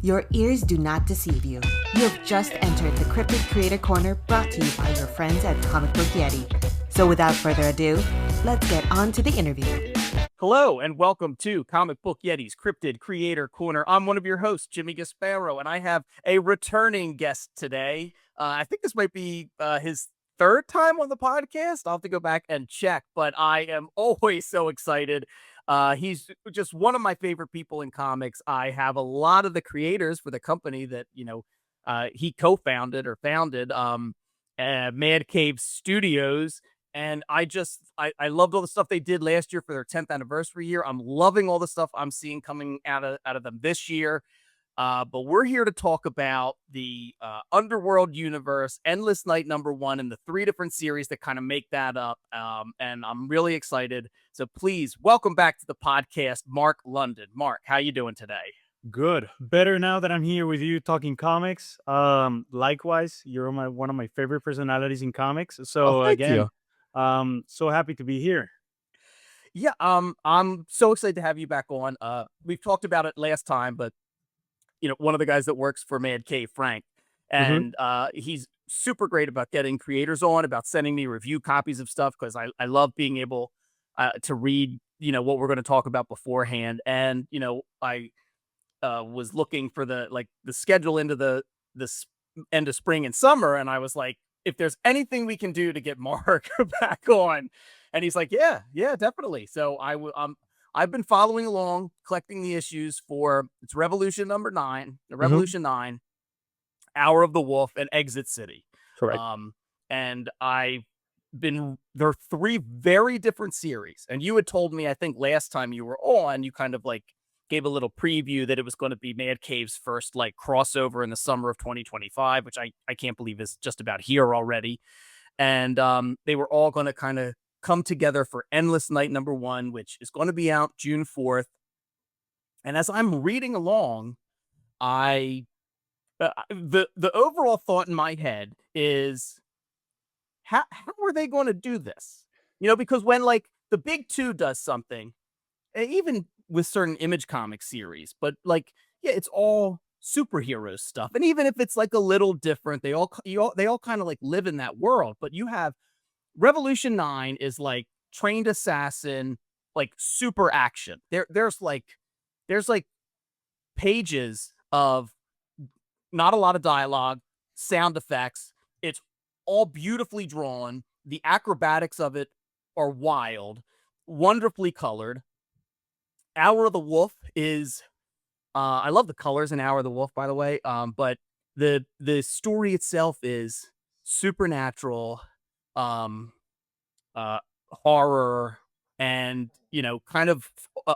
Your ears do not deceive you. You have just entered the Cryptid Creator Corner, brought to you by your friends at Comic Book Yeti. So without further ado, let's get on to the interview. Hello, and welcome to Comic Book Yeti's Cryptid Creator Corner. I'm one of your hosts, Jimmy Gasparo, and I have a returning guest today. I think this might be his third time on the podcast. I'll have to go back and check, but I am always so excited. He's just one of my favorite people in comics. I have a lot of the creators for the company that, he co-founded or founded, Mad Cave Studios. And I loved all the stuff they did last year for their 10th anniversary year. I'm loving all the stuff I'm seeing coming out of them this year. But we're here to talk about the Underworld universe, Endless Night #1, and the 3 different series that kind of make that up. And I'm really excited. So please welcome back to the podcast, Mark London. Mark, how you doing today? Good. Better now that I'm here with you talking comics. Likewise, you're one of my favorite personalities in comics. So Thank you. so happy to be here. Yeah, I'm so excited to have you back on. We've talked about it last time, but one of the guys that works for Mad Cave, Frank, and he's super great about getting creators on, about sending me review copies of stuff, because I love being able to read, what we're going to talk about beforehand. And, I was looking for the schedule into the end of spring and summer, and I was like, if there's anything we can do to get Mark back on, and he's like, yeah, definitely. So I've been following along, collecting the issues for it's Revolution #9, the Revolution 9, Hour of the Wolf, and Exit City. Correct. And there are 3 very different series. And you had told me, I think last time you were on, you kind of gave a little preview that it was going to be Mad Cave's first crossover in the summer of 2025, which I can't believe is just about here already. And they were all going to kind of come together for Endless Night #1, which is going to be out June 4th. And as I'm reading along, the overall thought in my head is, how are they going to do this? Because when the big 2 does something, even with certain Image Comics series, but it's all superhero stuff. And even if it's a little different, they all kind of live in that world. But you have Revolution 9 is trained assassin, super action. There's pages of not a lot of dialogue, sound effects. It's all beautifully drawn. The acrobatics of it are wild, wonderfully colored. Hour of the Wolf is I love the colors in Hour of the Wolf, by the way. But the story itself is supernatural, horror, and kind of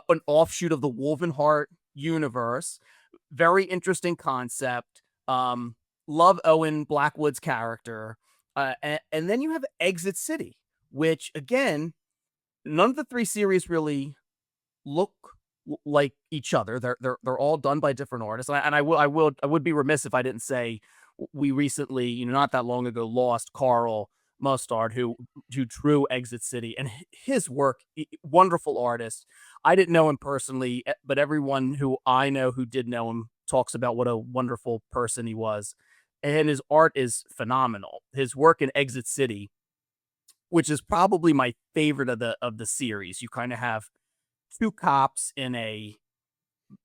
an offshoot of the Wolvenheart universe. Very interesting concept. Love Owen Blackwood's character. And then you have Exit City, which again, none of the 3 series really look like each other. They're all done by different artists. And I would be remiss if I didn't say we recently, not that long ago, lost Karl Mostert, who drew Exit City, and his work, wonderful artist. I didn't know him personally, but everyone who I know who did know him talks about what a wonderful person he was. And his art is phenomenal. His work in Exit City, which is probably my favorite of the series. You kind of have 2 cops in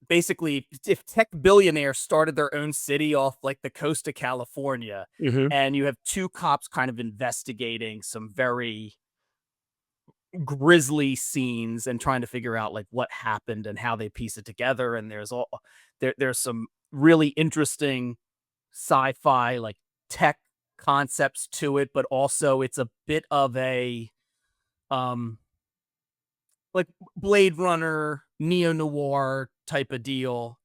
basically, if tech billionaires started their own city off the coast of California, and you have 2 cops kind of investigating some very grisly scenes and trying to figure out what happened and how they piece it together. And there's some really interesting sci-fi tech concepts to it, but also it's a bit of a Blade Runner, neo-noir type of deal.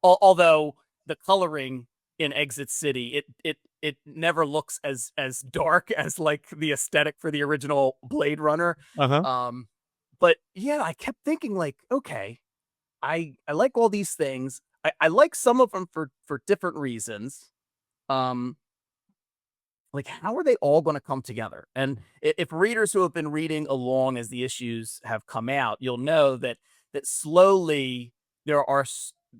Although the coloring in Exit City, it never looks as dark as the aesthetic for the original Blade Runner. But yeah, I kept thinking okay, I like all these things. I like some of them for different reasons. How are they all going to come together? And if readers who have been reading along as the issues have come out, you'll know that slowly there are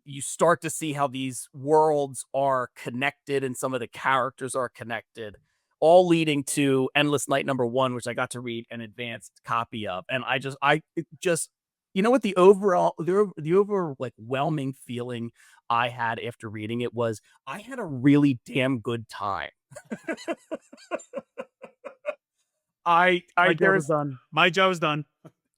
you start to see how these worlds are connected and some of the characters are connected, all leading to Endless Night #1, which I got to read an advanced copy of. And it just, you know what, the overwhelming feeling I had after reading it was I had a really damn good time. My job is There's done. My job is done.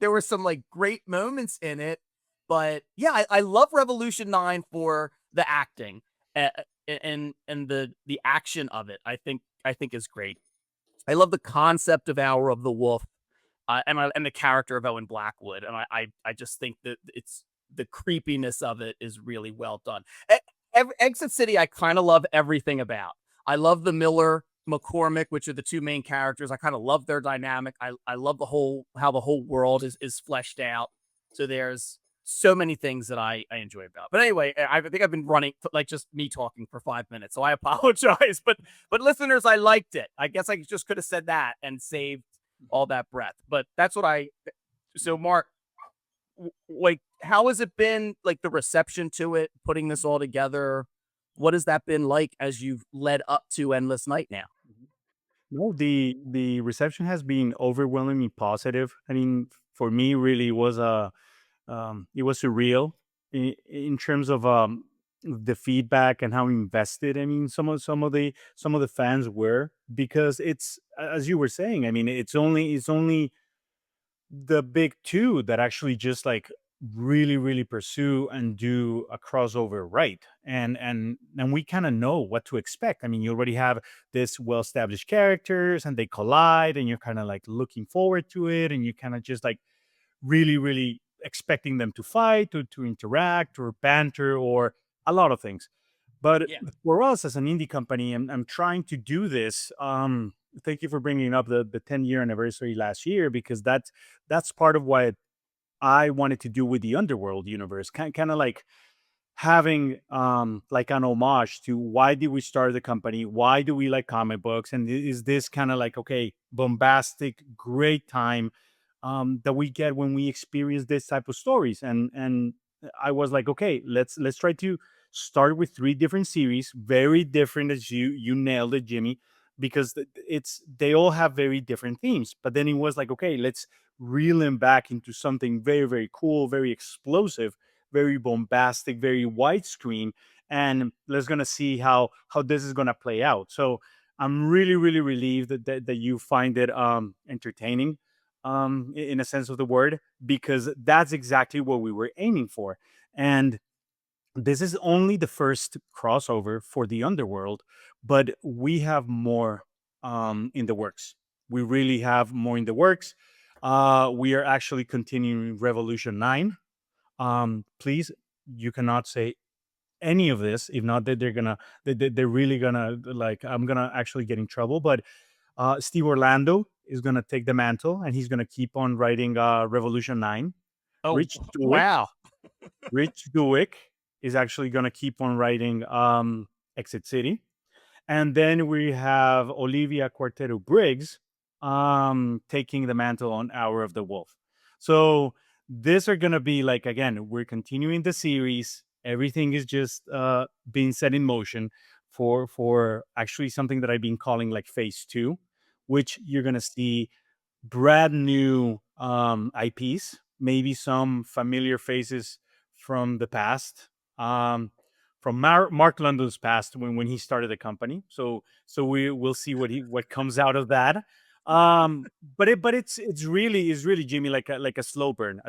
there were some like great moments in it, but yeah, I love Revolution 9 for the acting, and the action of it. I think is great. I love the concept of Hour of the Wolf, and the character of Owen Blackwood, and I just think that it's the creepiness of it is really well done. Exit City, I kind of love everything about. I love the Miller McCormick, which are the two main characters. I kind of love their dynamic. I love how the whole world is fleshed out. So there's so many things that I enjoy about. But anyway, I think I've been running like just me talking for 5 minutes, so I apologize. But listeners, I liked it. I guess I just could have said that and saved all that breath. But that's what I. So Mark, like, how has it been? Like the reception to it, putting this all together. What has that been like as you've led up to Endless Night now? No, the reception has been overwhelmingly positive. I mean, for me, really, it was surreal in terms of the feedback and how invested. I mean, some of the fans were, because it's, as you were saying. I mean, it's only the big two that actually just like really pursue and do a crossover right, and we kind of know what to expect. I mean, you already have this well established characters and they collide, and you're kind of like looking forward to it, and you kind of just like really expecting them to fight, to interact or banter or a lot of things. But Yeah. for us as an indie company, I'm trying to do this. Thank you for bringing up the 10-year anniversary last year, because that's part of what I wanted to do with the Underworld universe. Kind of like having like an homage to why did we start the company, why do we like comic books, and is this kind of like, okay, bombastic great time that we get when we experience this type of stories. And I was like, okay, let's try to start with three different series, very different, as you nailed it, Jimmy, because they all have very different themes. But then it was like, okay, let's reel them back into something very cool, very explosive, very bombastic, very widescreen, and let's gonna see how this is gonna play out. So I'm really relieved that you find it entertaining, in a sense of the word, because that's exactly what we were aiming for. And this is only the first crossover for the Underworld, but we have more in the works. We really have more in the works. We are actually continuing Revolution 9. Please, you cannot say any of this if not that they're really gonna, like, I'm gonna actually get in trouble. But Steve Orlando is gonna take the mantle, and he's gonna keep on writing Revolution 9. Oh, Rich Duick, wow. Rich Duick is actually gonna keep on writing Exit City. And then we have Olivia Quartero Briggs taking the mantle on Hour of the Wolf. So these are going to be like, again, we're continuing the series. Everything is just being set in motion for actually something that I've been calling like phase two, which you're going to see brand new IPs, maybe some familiar faces from the past, from Mark London's past when he started the company. So we will see what comes out of that. But it's really, Jimmy, like a slow burn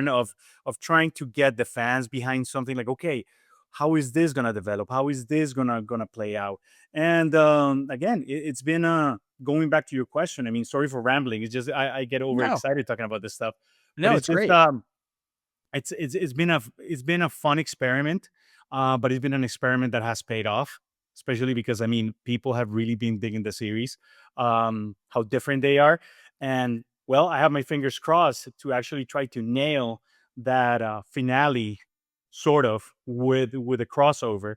of trying to get the fans behind something. Like, okay, how is this gonna develop? How is this gonna play out? And again, it's been going back to your question. I mean, sorry for rambling. It's just I get No, overexcited talking about this stuff. But no, it's it's just great. it's been a fun experiment, but it's been an experiment that has paid off, especially because, I mean, people have really been digging the series, how different they are. And well, I have my fingers crossed to actually try to nail that finale, sort of, with a crossover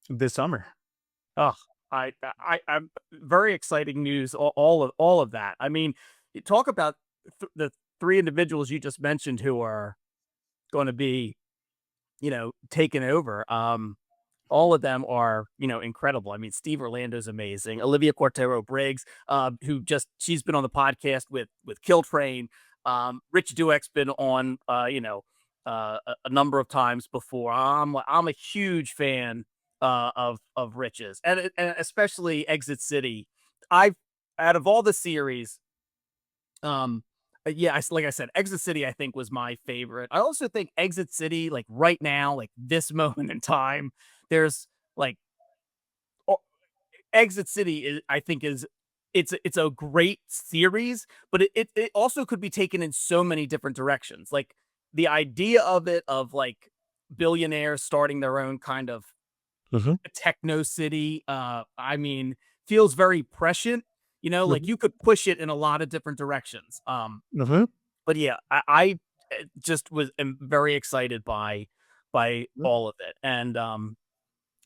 this summer. Oh, I'm very exciting news. All of that. I mean, you talk about the three individuals you just mentioned who are going to be, taken over. All of them are, incredible. I mean, Steve Orlando's amazing. Olivia Cortero Briggs, she's been on the podcast with Kill Train. Rich Dueck's been on, a number of times before. I'm a huge fan of Rich's, and especially Exit City. I've Out of all the series, um, yeah, like I said, Exit City I think was my favorite. I also think Exit City, like right now, like this moment in time, there's like o- Exit City is I think is it's a great series, but it also could be taken in so many different directions. Like the idea of it of like billionaires starting their own kind of Hmm. techno city, I mean, feels very prescient. Like Hmm. you could push it in a lot of different directions. Hmm. But yeah, I just am very excited by all of it, and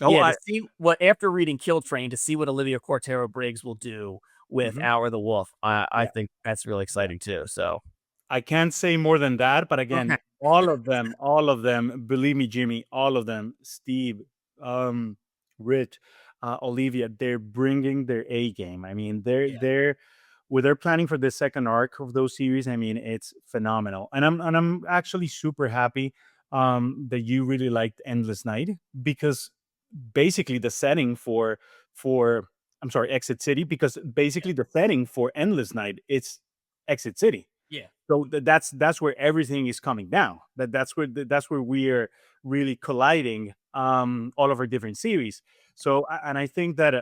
Oh, yeah, to I. see what after reading Kill Train, to see what Olivia Cortero Briggs will do with Mhm. Hour of the Wolf, I Yeah. think that's really exciting too. So I can't say more than that, but okay, again, all of them, believe me, Jimmy, all of them, Steve, um, Rich, Olivia, they're bringing their A game. I mean, yeah, they're with their planning for the second arc of those series. I mean, it's phenomenal, and I'm actually super happy that you really liked Endless Night, because basically the setting for I'm sorry, Exit City, because yeah, basically the setting for Endless Night, it's Exit City. yeah, So that's where everything is coming down. That's where we are really colliding all of our different series. So and I think that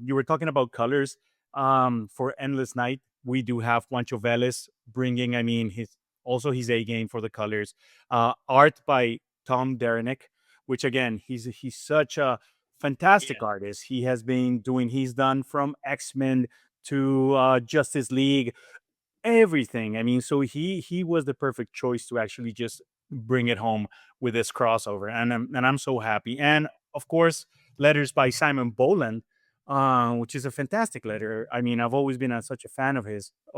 you were talking about colors for Endless Night. We do have Juancho Velez bringing, I mean, his A game for the colors. Art by Tom Derenick, which again, he's such a fantastic yeah, artist. He's done from X-Men to Justice League, everything. I mean, so he was the perfect choice to actually just bring it home with this crossover, and I'm so happy. And of course, letters by Simon Boland, which is a fantastic letter. I mean, I've always been such a fan of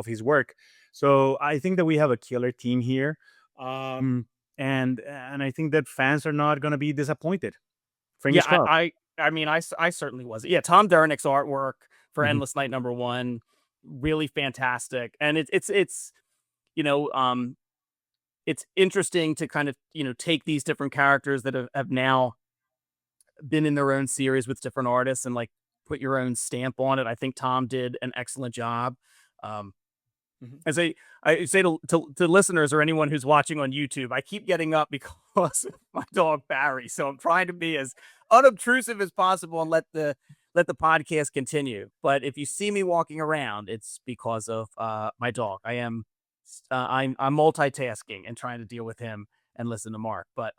his work. So I think that we have a killer team here, and I think that fans are not going to be disappointed. yeah. Fingers crossed. I mean, I certainly was. Yeah, Tom Derenick's artwork for Mhm. Endless Night #1, really fantastic, and it's you know um it's interesting to kind of take these different characters that have now been in their own series with different artists and like put your own stamp on it. I think Tom did an excellent job. Um, Mhm. as I say to listeners or anyone who's watching on YouTube, I keep getting up because of my dog Barry. So I'm trying to be as unobtrusive as possible and let the podcast continue. But if you see me walking around, it's because of my dog. I'm multitasking and trying to deal with him and listen to Mark. But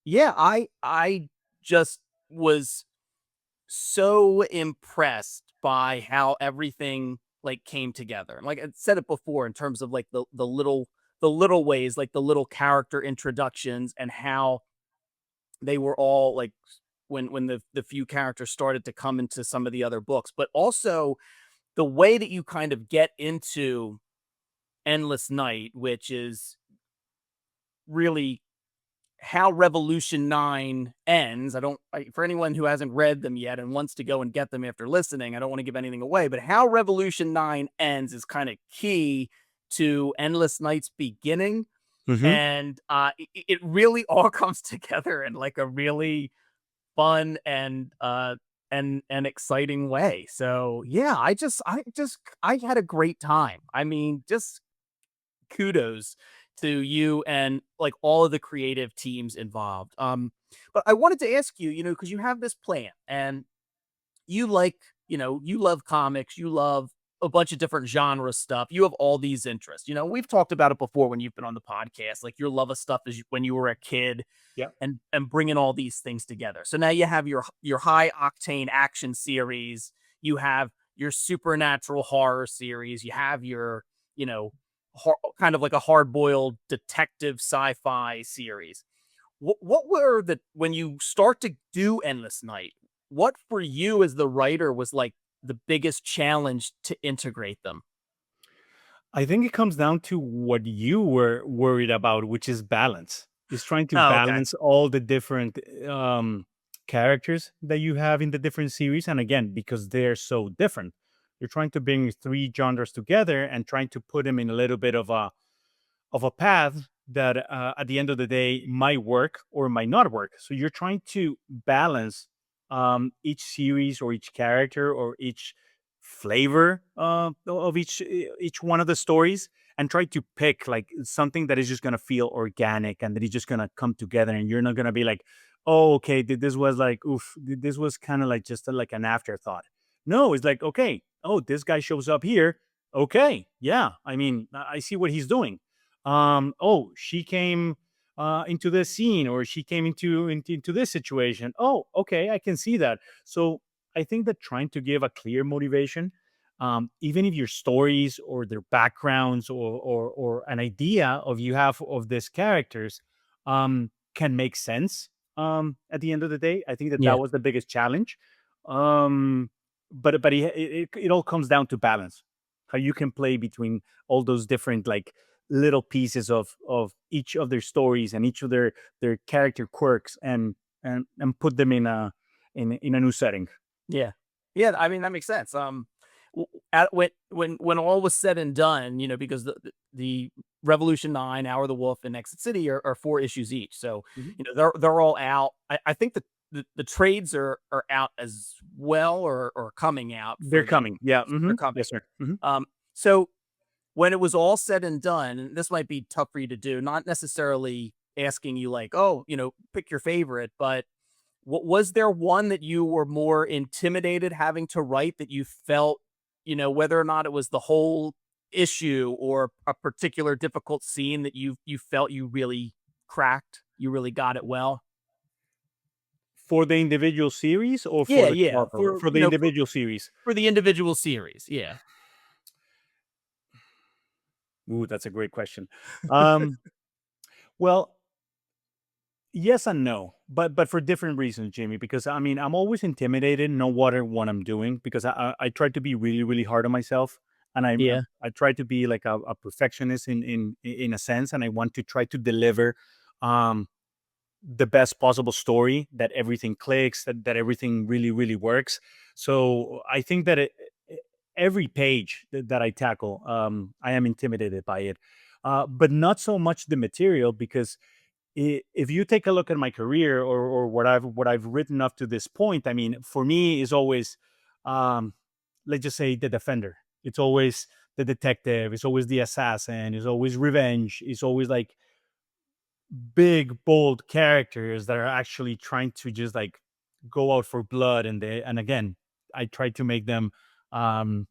yeah, I just was so impressed by how everything like came together. Like I said it before in terms of like the little ways, like the little character introductions and how they were all like when the few characters started to come into some of the other books, but also the way that you kind of get into Endless Night, which is really how Revolution 9 ends. For anyone who hasn't read them yet and wants to go and get them after listening, I don't want to give anything away, but how Revolution 9 ends is kind of key to Endless Night's beginning. Mhm. And it really all comes together in like a really fun and exciting way. So yeah, I had a great time. I mean, just kudos to you and like all of the creative teams involved. But I wanted to ask you, because you have this plan and you like, you love comics, you love a bunch of different genre stuff. You have all these interests. We've talked about it before when you've been on the podcast. Like your love of stuff is when you were a kid, Yeah. and bringing all these things together. So now you have your high octane action series, you have your supernatural horror series, you have your, you know, kind of like a hard-boiled detective sci-fi series. What were the when you start to do Endless Night, what for you as the writer was like the biggest challenge to integrate them? I think it comes down to what you were worried about, which is balance. is trying to Oh, okay. balance all the different characters that you have in the different series. And again, because they're so different, you're trying to bring three genres together and trying to put them in a little bit of a path that at the end of the day might work or might not work. So you're trying to balance each series or each character or each flavor of each one of the stories, and try to pick like something that is just going to feel organic and that is just going to come together, and you're not going to be like, oh, okay, this was like, oof, this was kind of like just like an afterthought. No, it's like, okay, oh, this guy shows up here. Okay, yeah, I mean, I see what he's doing. Oh, she came into this scene, or she came into this situation. Oh, okay, I can see that. So I think that trying to give a clear motivation, even if your stories or their backgrounds or an idea of you have of these characters can make sense at the end of the day. I think that Yeah. that was the biggest challenge. But it all comes down to balance, how you can play between all those different like little pieces of each of their stories and each of their character quirks, and put them in a new setting. Yeah. Yeah, I mean, that makes sense. When all was said and done, because the Revolution 9, Hour of the Wolf, and Exit City are 4 issues each. So, Mhm. they're all out. I think the trades are out as well, or coming out They're for the coming. Yeah. they're Yes, coming. sir. So when it was all said and done, and this might be tough for you to do, not necessarily asking you like, oh, pick your favorite, but was there one that you were more intimidated having to write, that you felt, whether or not it was the whole issue or a particular difficult scene, that you felt you really cracked, you really got it well? For the individual series or for Yeah, the yeah, crossover? For the individual series. for the individual series, yeah. Ooh, that's a great question. Um, well, yes and no, but for different reasons, Jamie. Because I mean, I'm always intimidated, no matter what I'm doing, because I try to be really really hard on myself, and Yeah, I try to be like a perfectionist in a sense, and I want to try to deliver um the best possible story, that everything clicks, that everything really really works. So I think that every page that I tackle, I am intimidated by it, but not so much the material, because if you take a look at my career, or what I've written up to this point, I mean, for me is always, um, let's just say, the defender. It's always the detective. It's always the assassin. It's always revenge. It's always like big, bold characters that are actually trying to just like go out for blood. And again, I try to make them, um,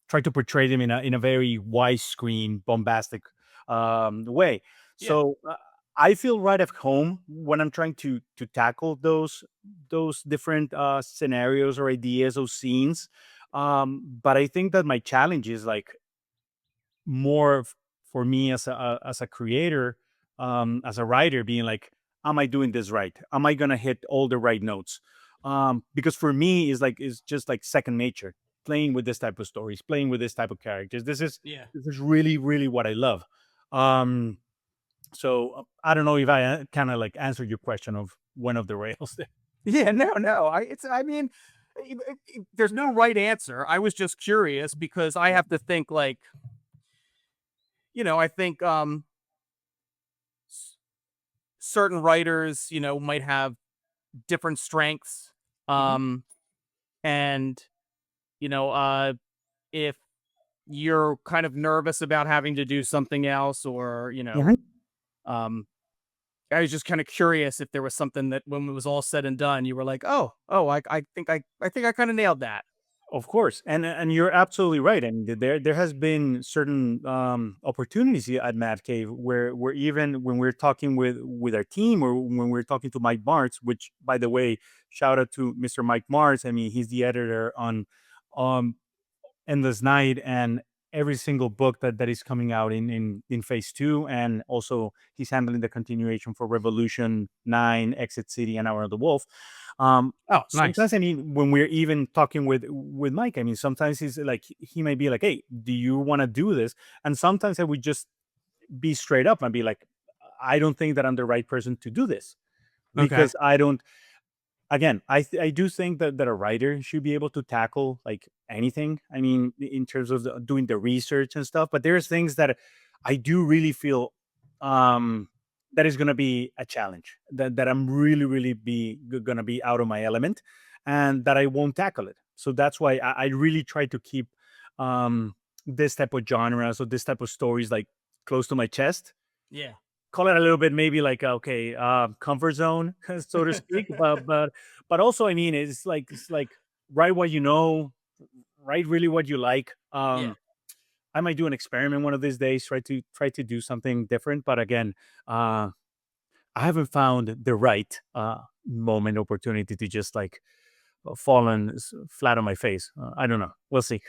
try to portray them in a very widescreen, bombastic way. yeah, So I feel right at home when I'm trying to tackle those different scenarios or ideas, those scenes. But I think that my challenge is like more for me as a creator, as a writer, being like, am I doing this right? Am I gonna hit all the right notes? Because for me, is just like second nature. Playing with this type of stories, playing with this type of characters. yeah. This is really really what I love. Um, so I don't know if I kind of like answered your question of one of the rails. Yeah, no. I mean, there's no right answer. I was just curious because I have to think like, I think s- certain writers, might have different strengths. Mhm. Um and you know, if you're kind of nervous about having to do something else, or, um I was just kind of curious if there was something that when it was all said and done, you were like, oh, I think I kind of nailed that. Of course, and you're absolutely right. I mean, there has been certain opportunities here at Mad Cave where even when we're talking with our team, or when we're talking to Mike Martz, which by the way, shout out to Mr. Mike Martz. I mean, he's the editor on Endless Night and every single book that is coming out in phase two, and also he's handling the continuation for Revolution 9, Exit City, and Hour of the Wolf. Oh, nice. Sometimes, I mean, when we're even talking with Mike, I mean, sometimes he's like, he might be like, "Hey, do you want to do this?" And sometimes I would just be straight up and be like, I don't think that I'm the right person to do this, Okay. because I don't. Again, I do think that a writer should be able to tackle like anything. I mean, in terms of doing the research and stuff. But there's things that I do really feel that is going to be a challenge. That I'm really going to be out of my element, and that I won't tackle it. So that's why I really try to keep this type of genres or this type of stories like close to my chest. Yeah. Call it a little bit maybe like okay, comfort zone, so to speak. But also, I mean, it's like write what you know, write really what you like. Yeah. I might do an experiment one of these days, try to do something different. But again, I haven't found the right moment, opportunity to just like fall on flat on my face. I don't know. We'll see.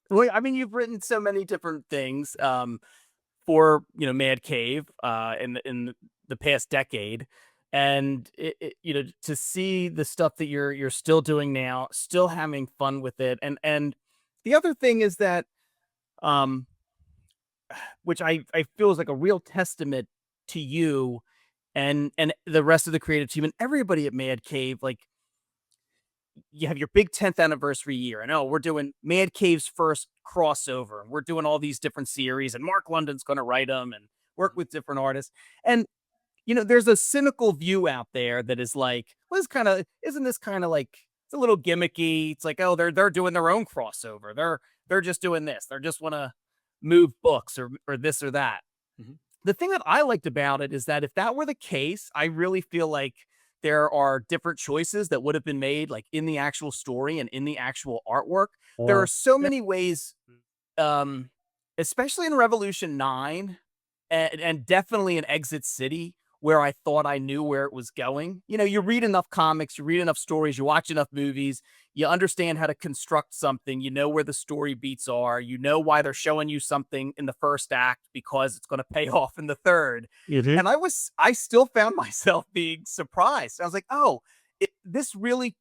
Well, I mean, you've written so many different things for Mad Cave in the past decade, and to see the stuff that you're still doing now, still having fun with it, and the other thing is that um which I feel is like a real testament to you and the rest of the creative team and everybody at Mad Cave. Like, you have your big 10th anniversary year, and oh, we're doing Mad Cave's first crossover, and we're doing all these different series, and Mark London's going to write them and work with different artists. And there's a cynical view out there that is like, well, isn't this kind of like, it's a little gimmicky. It's like, oh, they're doing their own crossover. They're just doing this. They're just want to move books or this or that. Mhm. The thing that I liked about it is that if that were the case, I really feel like there are different choices that would have been made, like in the actual story and in the actual artwork. There are so Yeah. many ways, um, especially in Revolution 9 and definitely in Exit City, where I thought I knew where it was going. You read enough comics, you read enough stories, you watch enough movies, you understand how to construct something, you know where the story beats are, you know why they're showing you something in the first act because it's going to pay off in the third. Mhm. And I still found myself being surprised. I was like, oh, this really,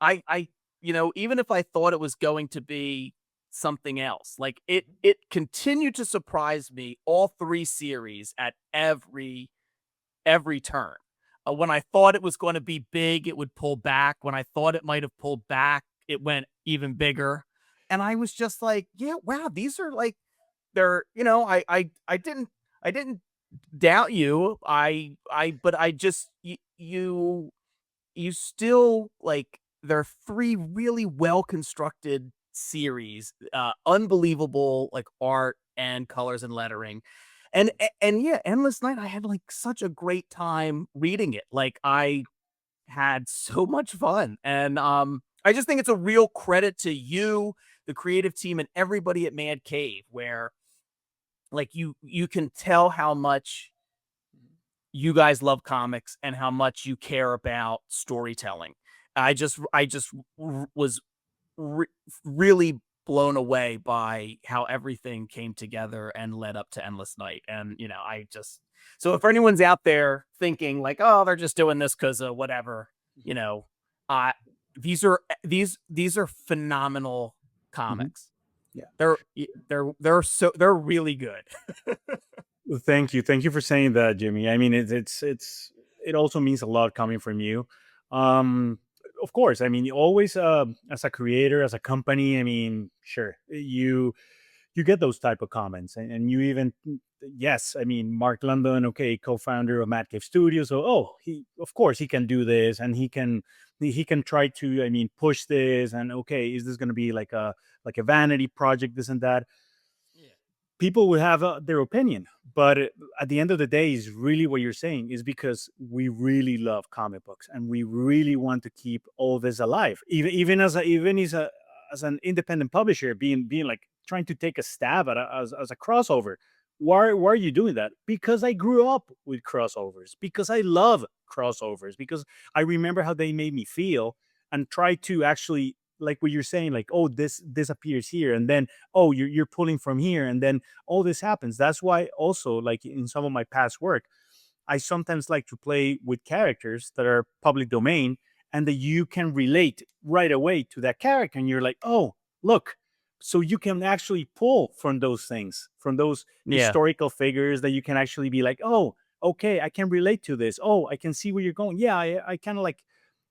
even if I thought it was going to be something else, like it continued to surprise me all three series at every turn. When I thought it was going to be big, it would pull back. When I thought it might have pulled back, it went even bigger. And I was just like, yeah, wow, these are like, I didn't doubt you. But I just, you still like, they're three really well constructed series, unbelievable like art and colors and lettering. And yeah, Endless Night, I had like such a great time reading it. Like, I had so much fun. And I just think it's a real credit to you, the creative team, and everybody at Mad Cave, where like you can tell how much you guys love comics and how much you care about storytelling. I just was re- really blown away by how everything came together and led up to Endless Night. And so if anyone's out there thinking like, oh, they're just doing this because of whatever, you know, uh, these are phenomenal Mhm. comics. Yeah. They're really good. Well, thank you for saying that, Jimmy. I mean, it also means a lot coming from you. Um, of course, I mean, always as a creator, as a company. I mean, sure, you get those type of comments, and you even yes, I mean, Mark London, okay, co-founder of Mad Cave Studios. So, oh, he of course he can do this, and he can try to, I mean, push this, and okay, is this going to be like a vanity project, this and that? Yeah. People will have their opinion, but at the end of the day, is really what you're saying is because we really love comic books and we really want to keep all this alive, even as an independent publisher, being like trying to take a stab at as a crossover. Why are you doing that? Because I grew up with crossovers, because I love crossovers, because I remember how they made me feel, and try to actually, like what you're saying, like, oh, this appears here, and then oh, you're pulling from here, and then all this happens. That's why also, like in some of my past work, I sometimes like to play with characters that are public domain, and that you can relate right away to that character, and you're like, oh, look. So you can actually pull from those things, from those Yeah. historical figures, that you can actually be like, oh, okay, I can relate to this. Oh, I can see where you're going. Yeah, I kind of like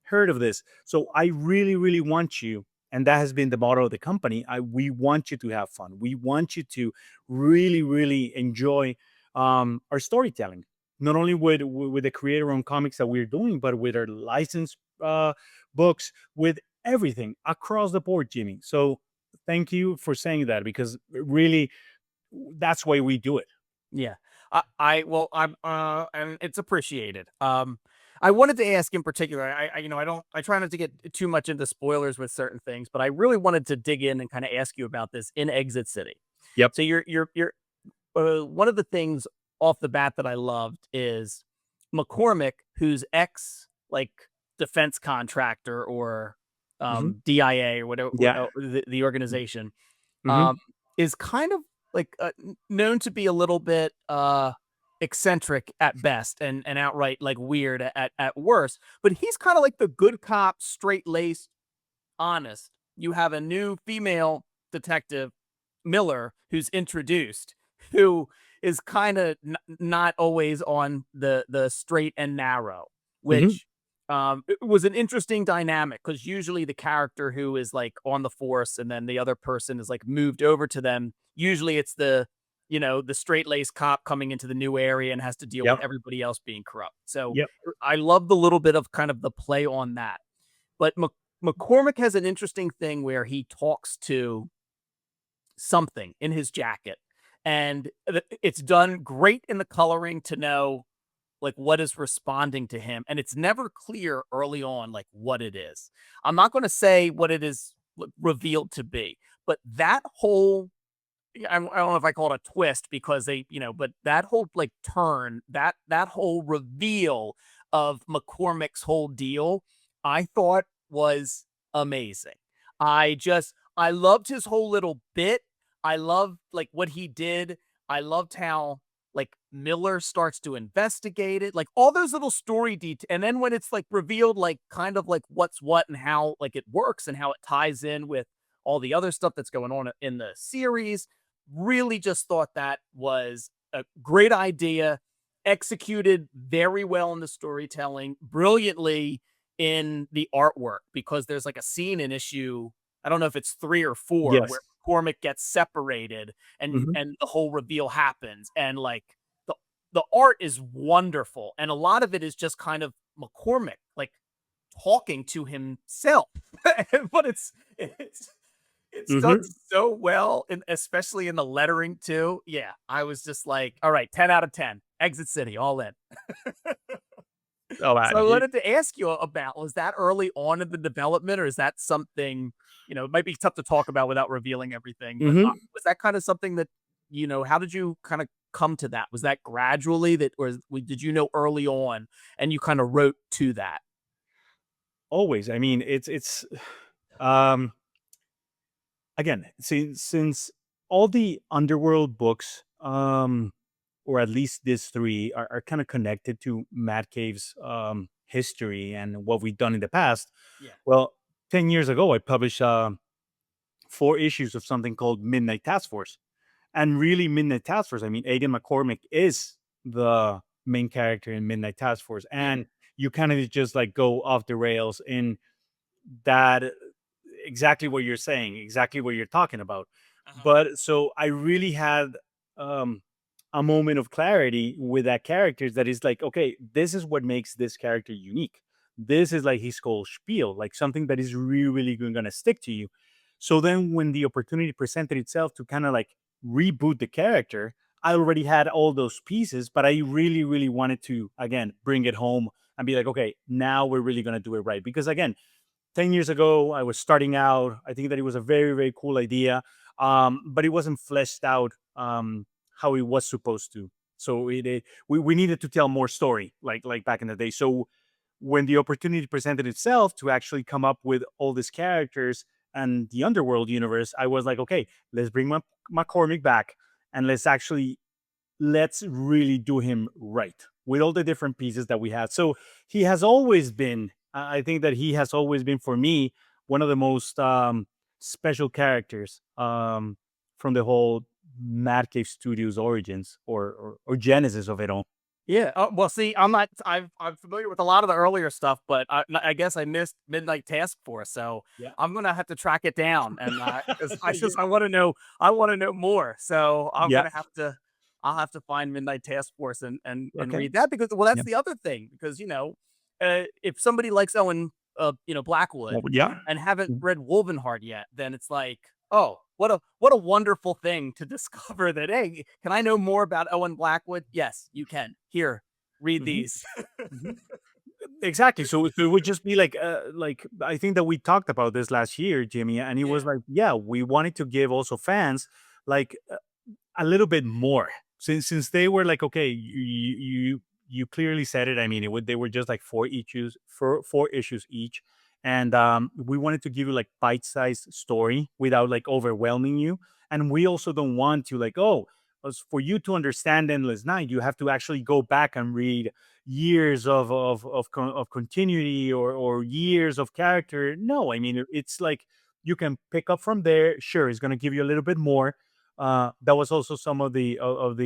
heard of this. So I really, really want you, and that has been the motto of the company. We want you to have fun. We want you to really, really enjoy our storytelling, not only with the creator-owned comics that we're doing, but with our licensed books, with everything across the board, Jimmy. So thank you for saying that, because really, that's why we do it. Yeah. Well, and it's appreciated. I wanted to ask in particular, I try not to get too much into spoilers with certain things, but I really wanted to dig in and kind of ask you about this in Exit City. Yep. So one of the things off the bat that I loved is McCormick, who's ex like defense contractor or DIA or whatever, Yeah. the organization, Hmm. is kind of like known to be a little bit eccentric at best and outright like weird at worst. But he's kind of like the good cop, straight laced, honest. You have a new female detective, Miller, who's introduced, who is kind of not always on the straight and narrow, Hmm. which it was an interesting dynamic because usually the character who is like on the force and then the other person is like moved over to them. Usually it's the straight laced cop coming into the new area and has to deal with Yep. everybody else being corrupt. So Yep. I love the little bit of kind of the play on that. But McCormick has an interesting thing where he talks to something in his jacket, and it's done great in the coloring to know like what is responding to him, and it's never clear early on like what it is. I'm not going to say what it is revealed to be, but that whole I don't know if I call it a twist because but that whole like turn, that whole reveal of McCormick's whole deal, I thought was amazing. I loved his whole little bit. I loved like what he did. I loved how like Miller starts to investigate it, like all those little story details. And then when it's like revealed, like kind of like what's what and how like it works and how it ties in with all the other stuff that's going on in the series. Really just thought that was a great idea, executed very well in the storytelling, brilliantly in the artwork, because there's like a scene in issue, I don't know if it's 3 or 4, where Yes. McCormick gets separated and Hmm. and the whole reveal happens, and like the the art is wonderful, and a lot of it is just kind of McCormick like talking to himself. But it's done Hmm. so well, and especially in the lettering too. Yeah, I was just like, all right, 10 out of 10. Exit City, all in. Oh So man. I wanted to ask you about, was that early on in the development, or is that something, it might be tough to talk about without revealing everything, but Hmm. was that kind of something that, how did you kind of come to that? Was that gradually that, or did you know early on and you kind of wrote to that? Always. I mean, um again, since all the Underworld books, or at least these three, are kind of connected to Matt Cave's history and what we've done in the past. Yeah. Well, 10 years ago, I published 4 issues of something called Midnight Task Force. And really, Midnight Task Force, I mean, Aidan McCormick is the main character in Midnight Task Force. Yeah. And you kind of just like go off the rails in that, exactly what you're saying, exactly what you're talking about. Uh-huh. But so I really had um, a moment of clarity with that character, that is like, okay, this is what makes this character unique. This is like his whole spiel, like something that is really, really going to stick to you. So then when the opportunity presented itself to kind of like reboot the character, I already had all those pieces, but I really, really wanted to, again, bring it home and be like, okay, now we're really going to do it right. Because again, 10 years ago, I was starting out. I think that it was a very, very cool idea, but it wasn't fleshed out how it was supposed to. So we needed to tell more story, like back in the day. So when the opportunity presented itself to actually come up with all these characters and the Underworld universe, I was like, okay, let's bring McCormick back, and let's really do him right with all the different pieces that we had. So he has always been, I think that he has always been for me one of the most special characters from the whole Mad Cave Studios origins, or genesis of it all. Yeah. Well, see, I'm familiar with a lot of the earlier stuff, but I guess I missed Midnight Task Force, so Yeah. I'm gonna have to track it down, and because Yeah. I want to know, more. So Yeah. I'll have to find Midnight Task Force and Okay. read that because well, that's Yeah. the other thing because if somebody likes Owen, Well, Blackwood yeah. and haven't Mhm. read Wolvenheart yet, then it's like, oh, what a wonderful thing to discover that, hey, can I know more about Owen Blackwood? Yes, you can. Here, read Mhm. these. Mhm. Exactly. So it would just be like I think that we talked about this last year, Jimmy, and it was Yeah. like, yeah, we wanted to give also fans like a little bit more since they were like, okay, you clearly said it. I mean, they were just like four issues each, and we wanted to give you like bite-sized story without like overwhelming you, and we also don't want to like, oh, as for you to understand Endless Night, you have to actually go back and read years of continuity or years of character. No, I mean it's like you can pick up from there. Sure, it's going to give you a little bit more. That was also some of the of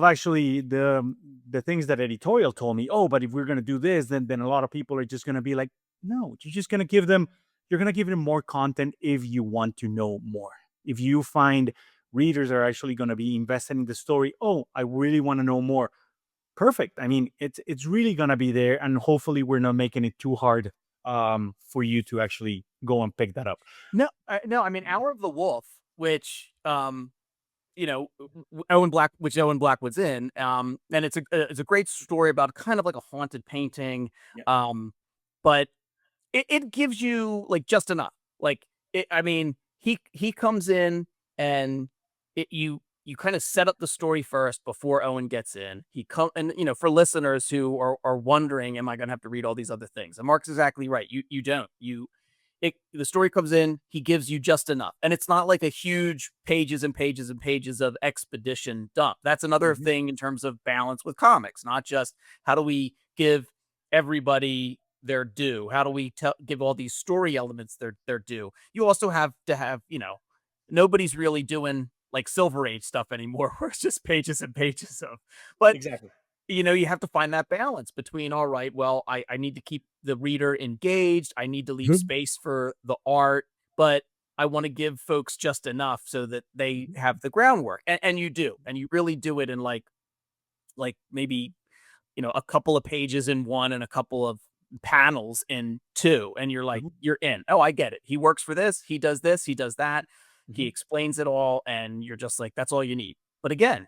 actually the things that editorial told me. Oh, but if we're going to do this, then a lot of people are just going to be like, no, you're just going to give them, you're going to give them more content if you want to know more. If you find readers are actually going to be invested in the story, oh, I really want to know more. Perfect. I mean, it's really going to be there, and hopefully we're not making it too hard for you to actually go and pick that up. No, I mean Hour of the Wolf, which Owen Blackwood's in, and it's a great story about kind of like a haunted painting, Yeah. but it gives you like just enough. Like I mean, he comes in and you kind of set up the story first before Owen gets in. He come and for listeners who are wondering, am I going to have to read all these other things? And Mark's exactly right. You don't. The story comes in, he gives you just enough. And it's not like a huge pages and pages and pages of expedition dump. That's another Mhm. thing in terms of balance with comics, not just how do we give everybody their due? How do we give all these story elements their due? You also have to have, nobody's really doing like Silver Age stuff anymore, where it's just pages and pages of. But Exactly. you have to find that balance between, all right, well, I need to keep the reader engaged. I need to leave Mhm. space for the art, but I want to give folks just enough so that they Mhm. have the groundwork. And you do. And you really do it in like maybe, a couple of pages in one and a couple of panels in two. And you're like, Mhm. you're in. Oh, I get it. He works for this, he does that. He Mhm. explains it all. And you're just like, that's all you need. But again,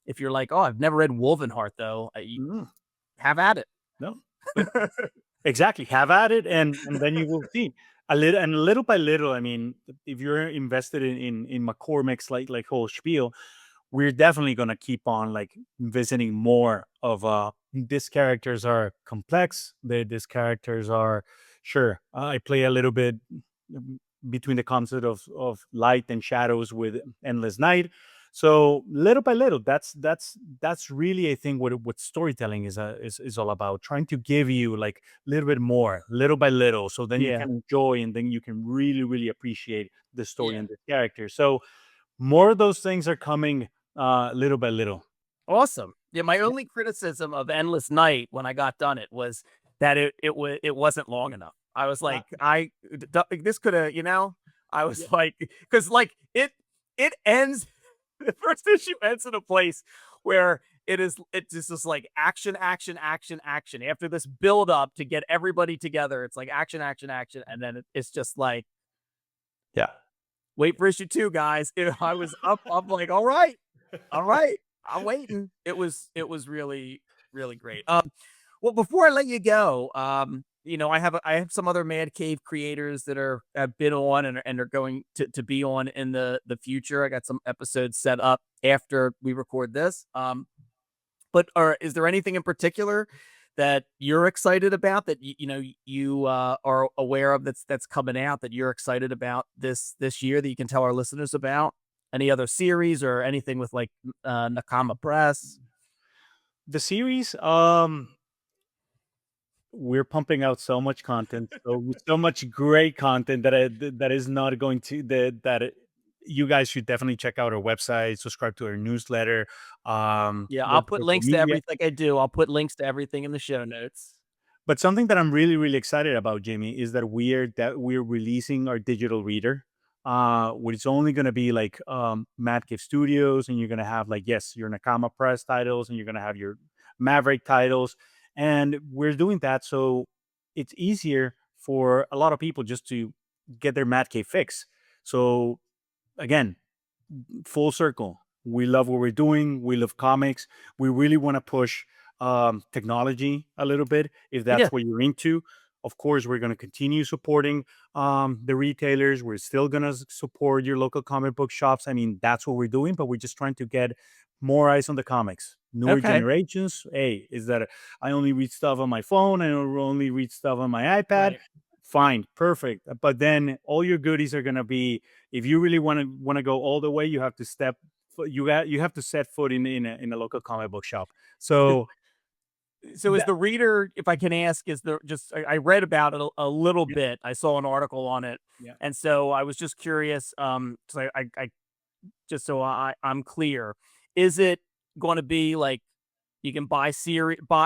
if you're like, oh, I've never read Wolvenheart though, Mhm. have at it. No, but exactly. Have at it, and then you will see little by little. I mean, if you're invested in McCormick's like whole spiel, we're definitely gonna keep on like visiting more of these characters are complex. These characters are sure. I play a little bit mm, between the concept of light and shadows with Endless Night. So little by little, that's really I think what storytelling is all about. Trying to give you like a little bit more, little by little, so then you Yeah. can enjoy and then you can really appreciate the story Yeah. and the character. So more of those things are coming little by little. Awesome. Yeah, my Yeah. only criticism of Endless Night when I got done it was that it wasn't long enough. I was Uh, like, this could have, I yeah. was like, because like it ends the first issue ends in a place where it's just like action, action, action, action. After this build up to get everybody together, it's like action, action, action, and then it's just like Yeah. wait for issue two, guys. I was up. I'm like, all right, I'm waiting. It was really really great. Well, before I let you go, I have some other Mad Cave creators that have been on and are going to be on in the future. I got some episodes set up after we record this. But is there anything in particular that you're excited about that you are aware of that's coming out that you're excited about this year that you can tell our listeners about? Any other series or anything with like Nakama Press? The series, we're pumping out so much content, so much great content that that is not going to you guys should definitely check out our website, subscribe to our newsletter. Yeah, I'll The put social links to media. everything I do. I'll put links to everything in the show notes. But something that I'm really, really excited about, Jimmy, is that we're releasing our digital reader. Which is only going to be like Mad Cave Studios, and you're going to have like, yes, your Nakama Press titles, and you're going to have your Maverick titles, and we're doing that so it's easier for a lot of people just to get their Mad Cave fix. So again, full circle. We love what we're doing. We love comics. We really want to push technology a little bit if Yeah. that's what you're into. Of course, we're going to continue supporting the retailers. We're still going to support your local comic book shops. I mean, that's what we're doing, but we're just trying to get more eyes on the comics. Newer Okay. generations. Hey, is that I only read stuff on my phone? I only read stuff on my iPad. Right. Fine, perfect. But then all your goodies are going to be, if you really want to go all the way, you have to you have to set foot in a local comic book shop. So So is the reader, if I can ask, is there just, I read about it a little yeah, bit. I saw an article on it. yeah. And so I was just curious, so I just so I'm clear, is it going to be like you can buy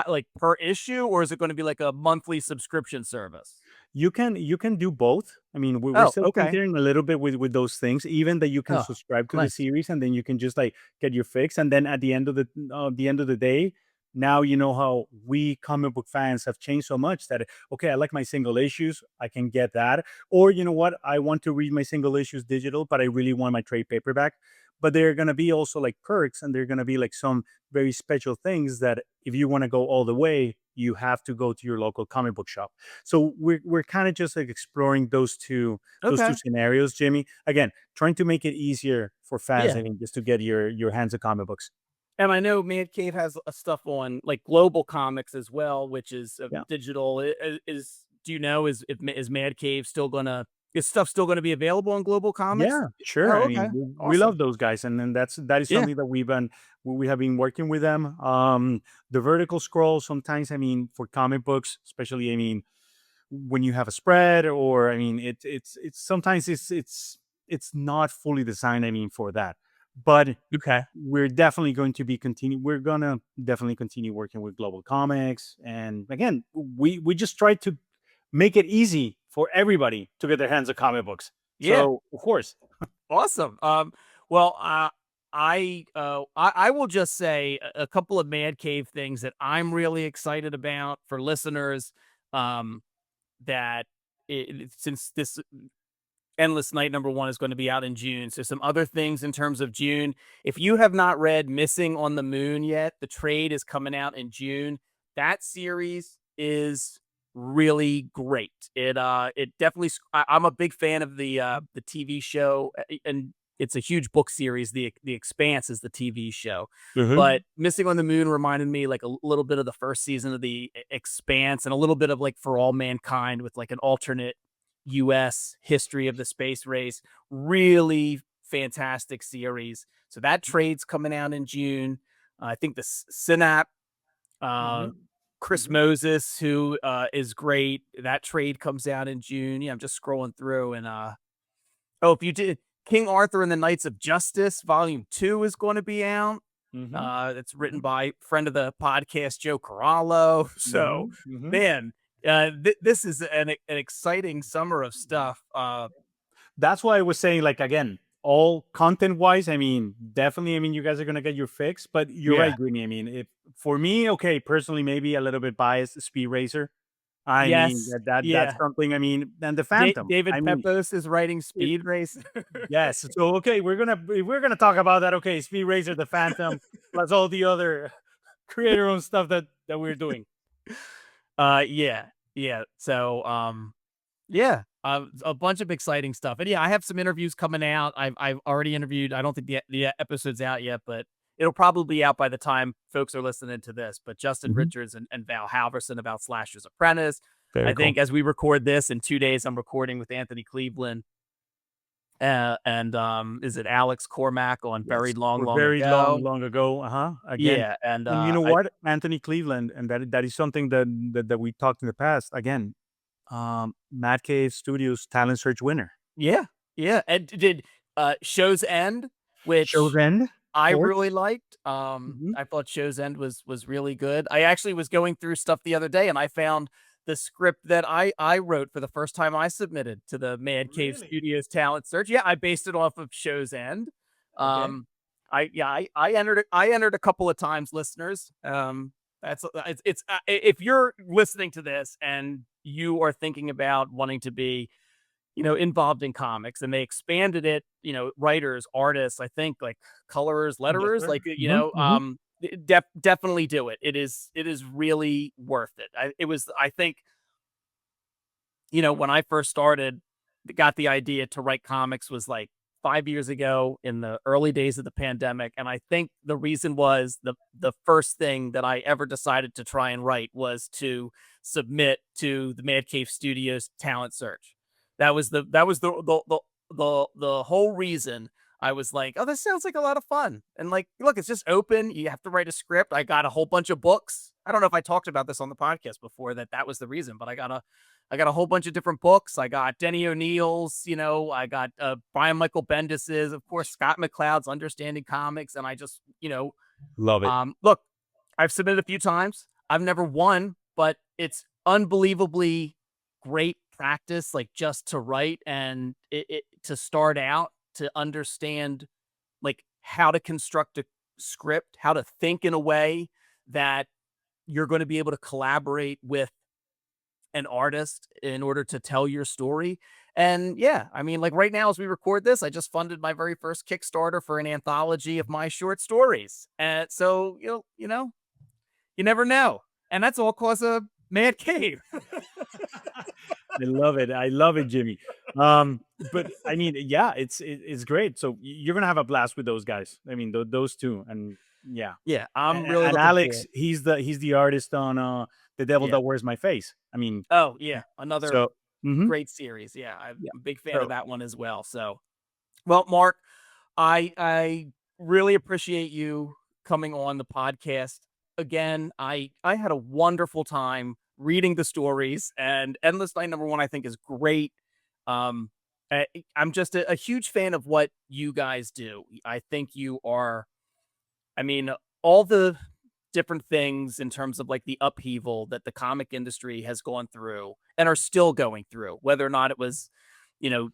like per issue, or is it going to be like a monthly subscription service? You can do both. I mean, we're Oh, still okay. considering a little bit with those things. Even that you can Oh, subscribe to the nice. series, and then you can just like get your fix. And then at the end of the day, now you know how we comic book fans have changed so much that okay, I like my single issues, I can get that. Or you know what, I want to read my single issues digital, but I really want my trade paperback. But there are gonna be also like perks, and there are gonna be like some very special things that if you want to go all the way, you have to go to your local comic book shop. So we're kind of just like exploring those two Okay. scenarios, Jimmy. Again, trying to make it easier for fans, Yeah. I mean, just to get your hands on comic books. And I know Man Cave has stuff on like Global Comics as well, which is Yeah. digital. Is do you know is Mad Cave still gonna is stuff still gonna be available on Global Comics? Yeah, sure. Oh, I okay, mean, we awesome. love those guys, and then that is Yeah, something that we have been working with them. The vertical scroll sometimes, I mean, for comic books, especially, I mean, when you have a spread, or I mean, it's sometimes it's not fully designed, I mean, for that. But okay. we're definitely going to be continue. We're gonna definitely continue working with Global Comics, and again, we just try to make it easy for everybody to get their hands on comic books. Yeah, So of course, awesome. Well, I will just say a couple of Man Cave things that I'm really excited about for listeners. Um, that since this Endless Night #1 is going to be out in June. So some other things in terms of June. If you have not read Missing on the Moon yet, the trade is coming out in June. That series is really great. It definitely I'm a big fan of the TV show, and it's a huge book series. The Expanse is the TV show. But Missing on the Moon reminded me like a little bit of the first season of the Expanse, and a little bit of like For All Mankind with like an alternate US history of the space race. Really fantastic series. So that trade's coming out in June. I think the Synap, uh, Mhm. Chris Mhm. Moses, who is great. That trade comes out in June. Yeah, I'm just scrolling through, and oh, if you did King Arthur and the Knights of Justice, Volume 2 is going to be out. Mhm. It's written Mhm. by friend of the podcast, Joe Corallo. So, Mhm. Mhm. man, this is an exciting summer of stuff. That's why I was saying, like, again, all content wise, I mean, definitely, I mean, you guys are gonna get your fix. But you're Yeah. right, Greeny. I mean, if for me, okay, personally, maybe a little bit biased, Speed Racer. I mean, Yes. that's Yeah. something. I mean, and the Phantom. I David mean, Pepos is writing it, Speed Racer. yes. So okay, we're gonna talk about that. Okay, Speed Racer, the Phantom, plus all the other creator-owned stuff that we're doing. Yeah. Yeah. So, yeah, a bunch of exciting stuff, and yeah, I have some interviews coming out. I've already interviewed. I don't think the episode's out yet, but it'll probably be out by the time folks are listening to this. But Justin Mhm. Richards and Val Halverson about Slasher's Apprentice. I Very think cool. as we record this in 2 days, I'm recording with Anthony Cleveland, and is it Alex Cormack on Yes, Buried Long for Long very Ago? long ago. Again, Yeah, and you know I what, Anthony Cleveland, and that is something that we talked in the past. Again, Mad Cave Studios talent search winner. yeah, yeah, and did Show's End, which Show's End. I Or really liked. I thought Show's End was really good. I actually was going through stuff the other day, and I found the script that I wrote for the first time I submitted to the Mad Cave really Studios talent search. Yeah, I based it off of Show's End. okay. I entered it. I entered a couple of times, listeners. It's if you're listening to this and you are thinking about wanting to be, involved in comics, and they expanded it, writers, artists, I think, like colorers, Yes, letterers, sir. like, definitely do it. It is really worth it. I think, when I first started, got the idea to write comics was like 5 years ago in the early days of the pandemic. And I think the reason was the first thing that I ever decided to try and write was to submit to the Mad Cave Studios talent search. That was the whole reason. I was like, oh, this sounds like a lot of fun. And like, look, it's just open. You have to write a script. I got a whole bunch of books. I don't know if I talked about this on the podcast before, that was the reason, but I got a whole bunch of different books. I got Denny O'Neill's, I got Brian Michael Bendis's, of course, Scott McCloud's Understanding Comics. And I just, Love it. look, I've submitted a few times. I've never won, but it's unbelievably great practice, like just to write and to start out, to understand like how to construct a script, how to think in a way that you're going to be able to collaborate with an artist in order to tell your story. And yeah, I mean, like right now as we record this, I just funded my very first Kickstarter for an anthology of my short stories. And so, you never know. And that's all cause of Mad Cave. I love it. I love it, Jimmy. But I mean, yeah, it's great. So you're gonna have a blast with those guys. I mean, those two, and yeah. Yeah, I'm And, really and looking Alex, forward. he's the artist on The Devil Yeah. That Wears My Face. I mean, Oh, yeah. Another so great series. Yeah, I'm yeah. a big fan of So that one as well. So, well, Mark, I really appreciate you coming on the podcast again. I had a wonderful time reading the stories, and Endless Night #1 I think is great. Um, I'm just a huge fan of what you guys do. I think you are. I mean, all the different things in terms of like the upheaval that the comic industry has gone through and are still going through, whether or not it was,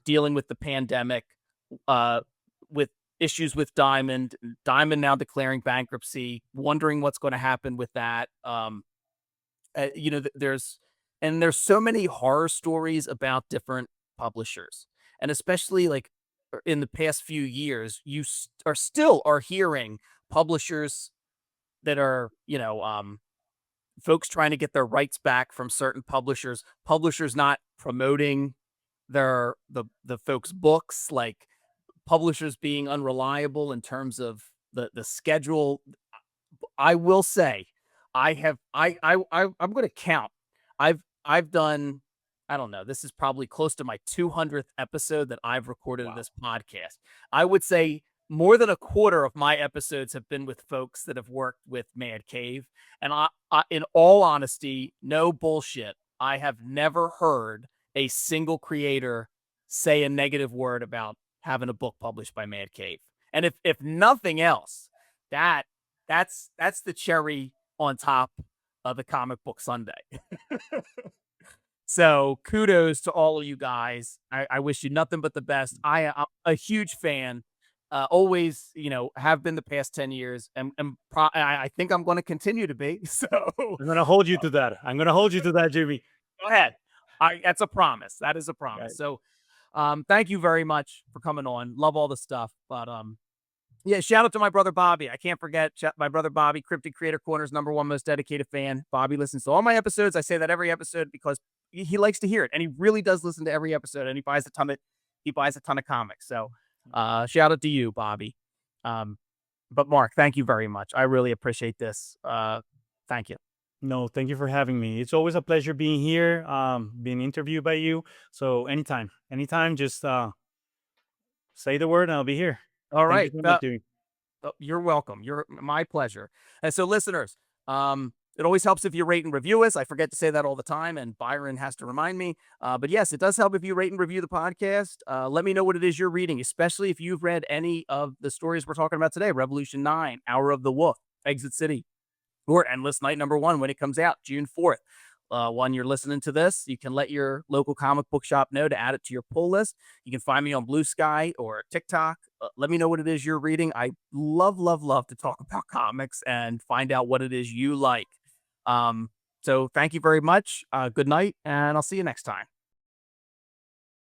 dealing with the pandemic, uh, with issues with Diamond now declaring bankruptcy, wondering what's going to happen with that. There's so many horror stories about different publishers, and especially like in the past few years, are hearing publishers that are, folks trying to get their rights back from certain publishers not promoting the folks' books, like publishers being unreliable in terms of the schedule. I will say, I'm going to count. I've done, I don't know. This is probably close to my 200th episode that I've recorded of wow. this podcast. I would say more than a quarter of my episodes have been with folks that have worked with Mad Cave. And in all honesty, no bullshit, I have never heard a single creator say a negative word about having a book published by Mad Cave. And if nothing else, that's the cherry on top of the comic book Sunday. So kudos to all of you guys. I wish you nothing but the best. I'm a huge fan. Always, have been the past 10 years, and I think I'm going to continue to be. So I'm gonna hold you to that. I'm gonna hold you to that, Jimmy. go ahead. That's a promise. That is a promise. Right. So, thank you very much for coming on. Love all the stuff, but yeah, shout out to my brother Bobby. I can't forget my brother Bobby, Cryptid Creator Corner's #1 most dedicated fan. Bobby listens to all my episodes. I say that every episode because he likes to hear it, and he really does listen to every episode. And he buys a ton of comics. So, shout out to you, Bobby. But Mark, thank you very much. I really appreciate this. Thank you. No, thank you for having me. It's always a pleasure being here, being interviewed by you. So anytime, just say the word and I'll be here. All Thank you right. so much, Jimmy. You're welcome. You're my pleasure. And so, listeners, It always helps if you rate and review us. I forget to say that all the time, and Byron has to remind me. But yes, it does help if you rate and review the podcast. Let me know what it is you're reading, especially if you've read any of the stories we're talking about today: Revolution 9, Hour of the Wolf, Exit City, or Endless Night #1 when it comes out June 4th. When you're listening to this, you can let your local comic book shop know to add it to your pull list. You can find me on Blue Sky or TikTok. Let me know what it is you're reading. I love, love, love to talk about comics and find out what it is you like. So thank you very much. Good night, and I'll see you next time.